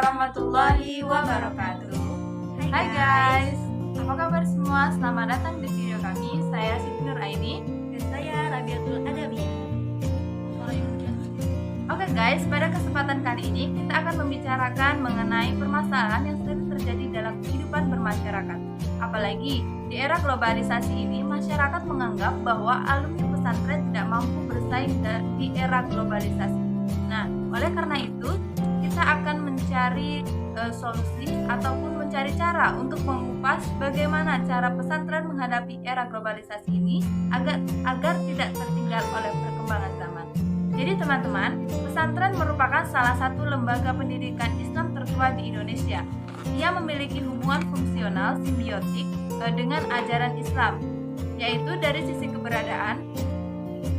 warahmatullahi wabarakatuh. Hai guys, apa kabar semua? Selamat datang di video kami. Saya Siti Nuraini dan saya Rabiatul Adabi. Oke guys, pada kesempatan kali ini kita akan membicarakan mengenai permasalahan yang sering terjadi dalam kehidupan bermasyarakat. Apalagi di era globalisasi ini, masyarakat menganggap bahwa alumni pesantren tidak mampu bersaing di era globalisasi. Nah, oleh karena itu kita akan mencari solusi ataupun mencari cara untuk mengupas bagaimana cara pesantren menghadapi era globalisasi ini agar tidak tertinggal oleh perkembangan zaman. Jadi teman-teman, pesantren merupakan salah satu lembaga pendidikan Islam tertua di Indonesia. Ia memiliki hubungan fungsional simbiotik dengan ajaran Islam, yaitu dari sisi keberadaan,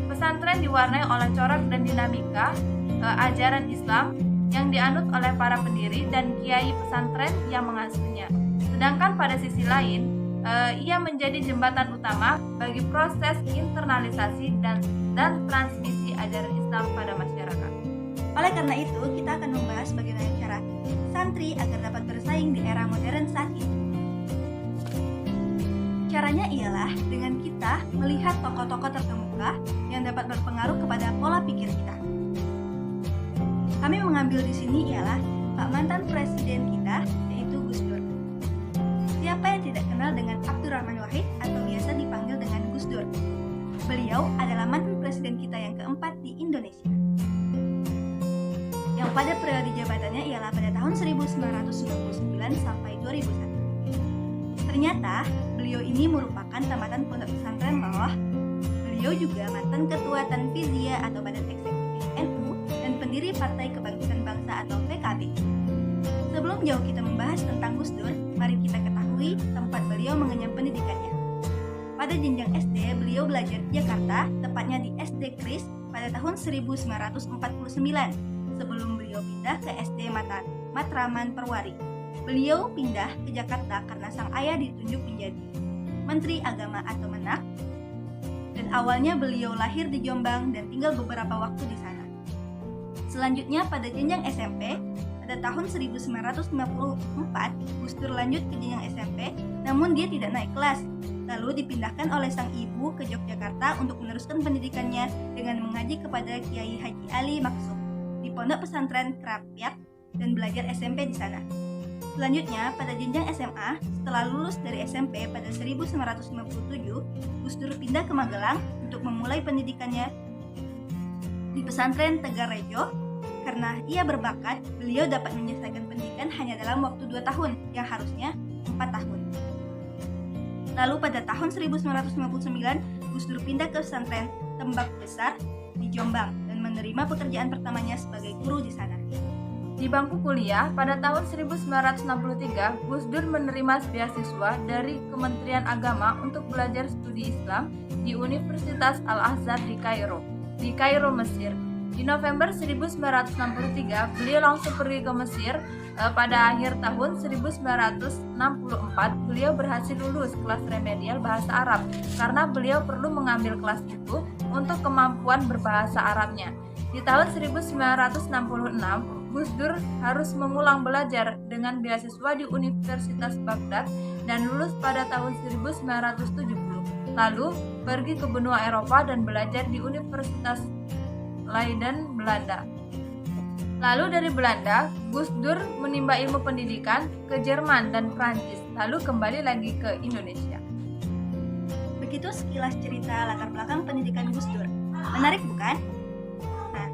pesantren diwarnai oleh corak dan dinamika ajaran Islam yang dianut oleh para pendiri dan kiai pesantren yang mengasuhnya. Sedangkan pada sisi lain, ia menjadi jembatan utama bagi proses internalisasi dan transmisi ajaran Islam pada masyarakat. Oleh karena itu, kita akan membahas bagaimana cara santri agar dapat bersaing di era modern saat ini. Caranya ialah dengan kita melihat tokoh-tokoh terkemuka yang dapat berpengaruh kepada pola pikir kita. Kami mengambil di sini ialah Pak mantan presiden kita, yaitu Gus Dur. Siapa yang tidak kenal dengan Abdurrahman Wahid atau biasa dipanggil dengan Gus Dur? Beliau adalah mantan presiden kita yang keempat di Indonesia, yang pada periode jabatannya ialah pada tahun 1999 sampai 2001. Ternyata beliau ini merupakan tamatan pondok pesantren bawah. Beliau juga mantan ketua Tanfiziyah atau Badan Eksekutif NU dan pendiri Partai Kebangkitan Bangsa atau PKB. Sebelum jauh kita membahas tentang Gus Dur, mari kita ketahui tempat beliau mengenyam pendidikannya. Pada jenjang SD, beliau belajar di Jakarta, tepatnya di SD Kris pada tahun 1949, sebelum beliau pindah ke SD Matraman Perwari. Beliau pindah ke Jakarta karena sang ayah ditunjuk menjadi Menteri Agama atau Menak, dan awalnya beliau lahir di Jombang dan tinggal beberapa waktu di sana. Selanjutnya pada jenjang SMP, pada tahun 1954, Gus Dur lanjut ke jenjang SMP, namun dia tidak naik kelas. Lalu dipindahkan oleh sang ibu ke Yogyakarta untuk meneruskan pendidikannya dengan mengaji kepada Kiai Haji Ali Maksum di Pondok Pesantren Krapyak dan belajar SMP di sana. Selanjutnya, pada jenjang SMA, setelah lulus dari SMP pada 1957, Gus Dur pindah ke Magelang untuk memulai pendidikannya di pesantren Tegarrejo. Karena ia berbakat, beliau dapat menyelesaikan pendidikan hanya dalam waktu 2 tahun, yang harusnya 4 tahun. Lalu pada tahun 1959, Gus Dur pindah ke pesantren Tembak Besar di Jombang dan menerima pekerjaan pertamanya sebagai guru di sana. Di bangku kuliah, pada tahun 1963, Gus Dur menerima beasiswa dari Kementerian Agama untuk belajar studi Islam di Universitas Al-Azhar di Kairo, Mesir. Di November 1963, beliau langsung pergi ke Mesir. Pada akhir tahun 1964, beliau berhasil lulus kelas remedial bahasa Arab karena beliau perlu mengambil kelas itu untuk kemampuan berbahasa Arabnya. Di tahun 1966, Gus Dur harus mengulang belajar dengan beasiswa di Universitas Baghdad dan lulus pada tahun 1970. Lalu pergi ke benua Eropa dan belajar di Universitas Leiden, Belanda. Lalu dari Belanda, Gus Dur menimba ilmu pendidikan ke Jerman dan Prancis, lalu kembali lagi ke Indonesia. Begitu sekilas cerita latar belakang pendidikan Gus Dur. Menarik bukan? Nah,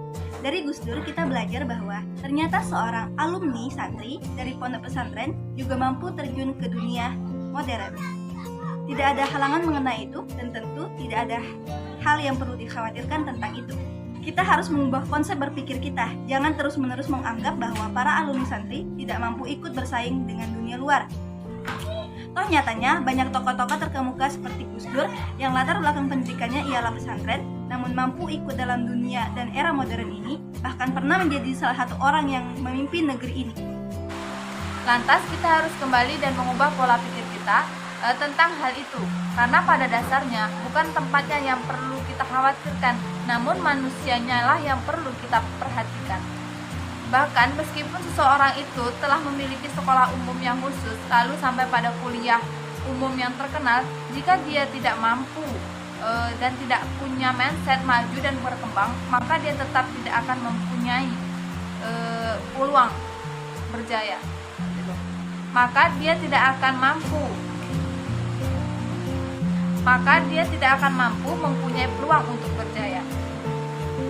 dari Gus Dur kita belajar bahwa ternyata seorang alumni santri dari pondok pesantren juga mampu terjun ke dunia modern. Tidak ada halangan mengenai itu dan tentu tidak ada hal yang perlu dikhawatirkan tentang itu. Kita harus mengubah konsep berpikir kita. Jangan terus-menerus menganggap bahwa para alumni santri tidak mampu ikut bersaing dengan dunia luar. Toh nyatanya banyak tokoh-tokoh terkemuka seperti Gus Dur yang latar belakang pendidikannya ialah pesantren, namun mampu ikut dalam dunia dan era modern ini, bahkan pernah menjadi salah satu orang yang memimpin negeri ini. Lantas kita harus kembali dan mengubah pola pikir kita tentang hal itu, karena pada dasarnya bukan tempatnya yang perlu kita khawatirkan, namun manusianya lah yang perlu kita perhatikan. Bahkan meskipun seseorang itu telah memiliki sekolah umum yang khusus, lalu sampai pada kuliah umum yang terkenal, jika dia tidak mampu dan tidak punya mindset maju dan berkembang, maka dia tetap tidak akan mempunyai peluang berjaya. Maka dia tidak akan mampu mempunyai peluang untuk berjaya.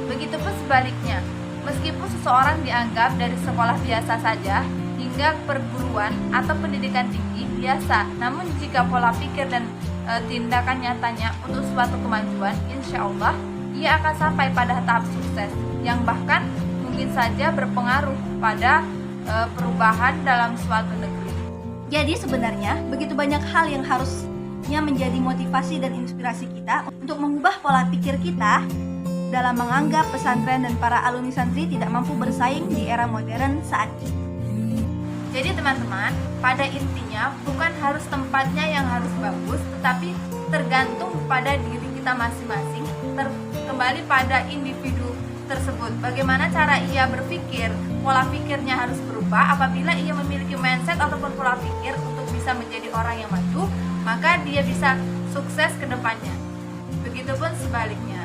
Begitupun sebaliknya, meskipun seseorang dianggap dari sekolah biasa saja hingga perguruan atau pendidikan tinggi biasa, namun jika pola pikir dan tindakan nyatanya untuk suatu kemajuan, insya Allah ia akan sampai pada tahap sukses yang bahkan mungkin saja berpengaruh pada perubahan dalam suatu negeri. Jadi sebenarnya begitu banyak hal yang harusnya menjadi motivasi dan inspirasi kita untuk mengubah pola pikir kita dalam menganggap pesantren dan para alumni santri tidak mampu bersaing di era modern saat ini. Jadi teman-teman, pada intinya bukan harus tempatnya yang harus bagus, tetapi tergantung pada diri kita masing-masing, kembali pada individu tersebut. Bagaimana cara ia berpikir, pola pikirnya harus berubah. Apabila ia memiliki mindset ataupun pola pikir untuk bisa menjadi orang yang maju, maka dia bisa sukses ke depannya. Begitupun sebaliknya.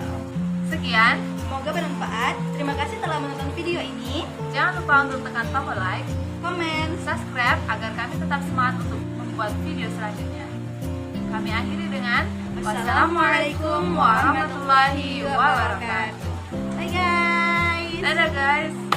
Sekian, Semoga bermanfaat. Terima kasih telah menonton video ini. jangan lupa untuk tekan tombol like, Komen. subscribe agar kami tetap semangat untuk membuat video selanjutnya. Kami akhiri dengan wassalamualaikum warahmatullahi wabarakatuh. Bye guys. Dadah guys.